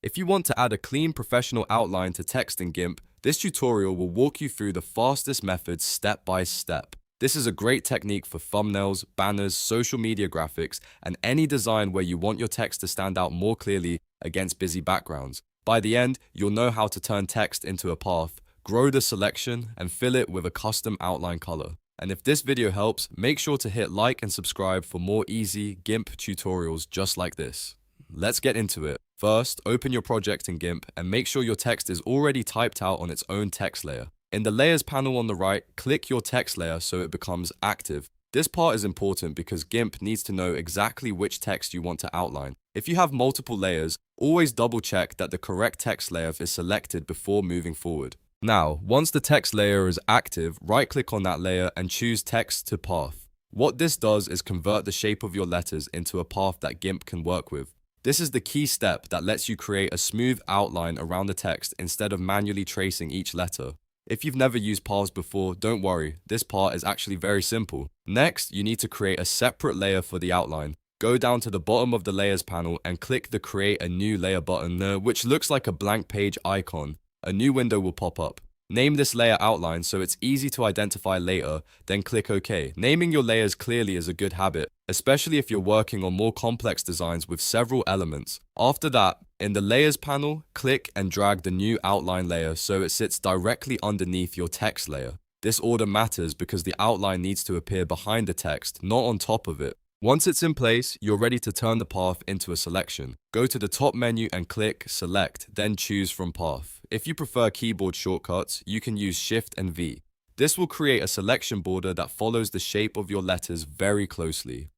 If you want to add a clean professional outline to text in GIMP, this tutorial will walk you through the fastest methods step by step. This is a great technique for thumbnails, banners, social media graphics, and any design where you want your text to stand out more clearly against busy backgrounds. By the end, you'll know how to turn text into a path, grow the selection, and fill it with a custom outline color. And if this video helps, make sure to hit like and subscribe for more easy GIMP tutorials just like this. Let's get into it. First, open your project in GIMP and make sure your text is already typed out on its own text layer. In the Layers panel on the right, click your text layer so it becomes active. This part is important because GIMP needs to know exactly which text you want to outline. If you have multiple layers, always double check that the correct text layer is selected before moving forward. Now, once the text layer is active, right-click on that layer and choose Text to Path. What this does is convert the shape of your letters into a path that GIMP can work with. This is the key step that lets you create a smooth outline around the text instead of manually tracing each letter. If you've never used paths before, don't worry, this part is actually very simple. Next, you need to create a separate layer for the outline. Go down to the bottom of the Layers panel and click the Create a New Layer button, which looks like a blank page icon. A new window will pop up. Name this layer outline so it's easy to identify later, then click OK. Naming your layers clearly is a good habit, especially if you're working on more complex designs with several elements. After that, in the Layers panel, click and drag the new outline layer so it sits directly underneath your text layer. This order matters because the outline needs to appear behind the text, not on top of it. Once it's in place, you're ready to turn the path into a selection. Go to the top menu and click Select, then choose from Path. If you prefer keyboard shortcuts, you can use Shift and V. This will create a selection border that follows the shape of your letters very closely.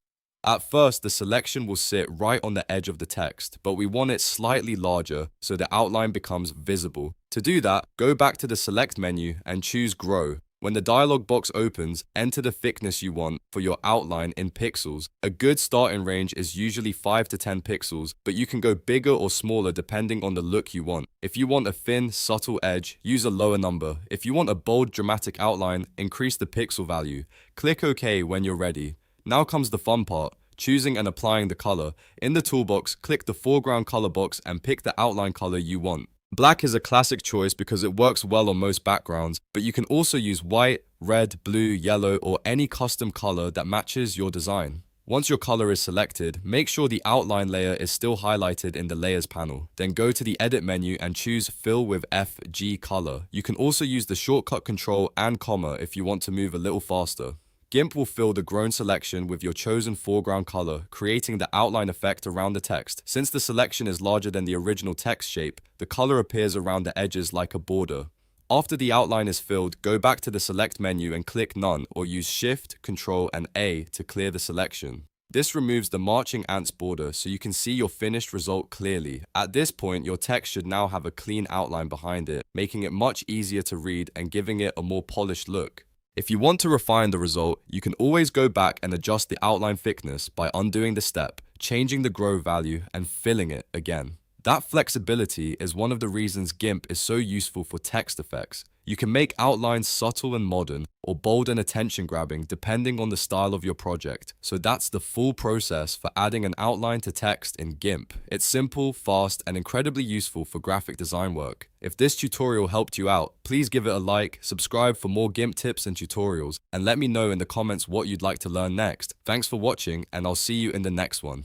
At first, the selection will sit right on the edge of the text, but we want it slightly larger so the outline becomes visible. To do that, go back to the Select menu and choose Grow. When the dialog box opens, enter the thickness you want for your outline in pixels. A good starting range is usually 5 to 10 pixels, but you can go bigger or smaller depending on the look you want. If you want a thin, subtle edge, use a lower number. If you want a bold, dramatic outline, increase the pixel value. Click OK when you're ready. Now comes the fun part, choosing and applying the color. In the toolbox, click the foreground color box and pick the outline color you want. Black is a classic choice because it works well on most backgrounds, but you can also use white, red, blue, yellow, or any custom color that matches your design. Once your color is selected, make sure the outline layer is still highlighted in the Layers panel. Then go to the Edit menu and choose Fill with FG Color. You can also use the shortcut Control and comma if you want to move a little faster. GIMP will fill the grown selection with your chosen foreground color, creating the outline effect around the text. Since the selection is larger than the original text shape, the color appears around the edges like a border. After the outline is filled, go back to the Select menu and click None, or use Shift, Control, and A to clear the selection. This removes the marching ants border so you can see your finished result clearly. At this point, your text should now have a clean outline behind it, making it much easier to read and giving it a more polished look. If you want to refine the result, you can always go back and adjust the outline thickness by undoing the step, changing the grow value, and filling it again. That flexibility is one of the reasons GIMP is so useful for text effects. You can make outlines subtle and modern, or bold and attention-grabbing depending on the style of your project. So that's the full process for adding an outline to text in GIMP. It's simple, fast, and incredibly useful for graphic design work. If this tutorial helped you out, please give it a like, subscribe for more GIMP tips and tutorials, and let me know in the comments what you'd like to learn next. Thanks for watching, and I'll see you in the next one.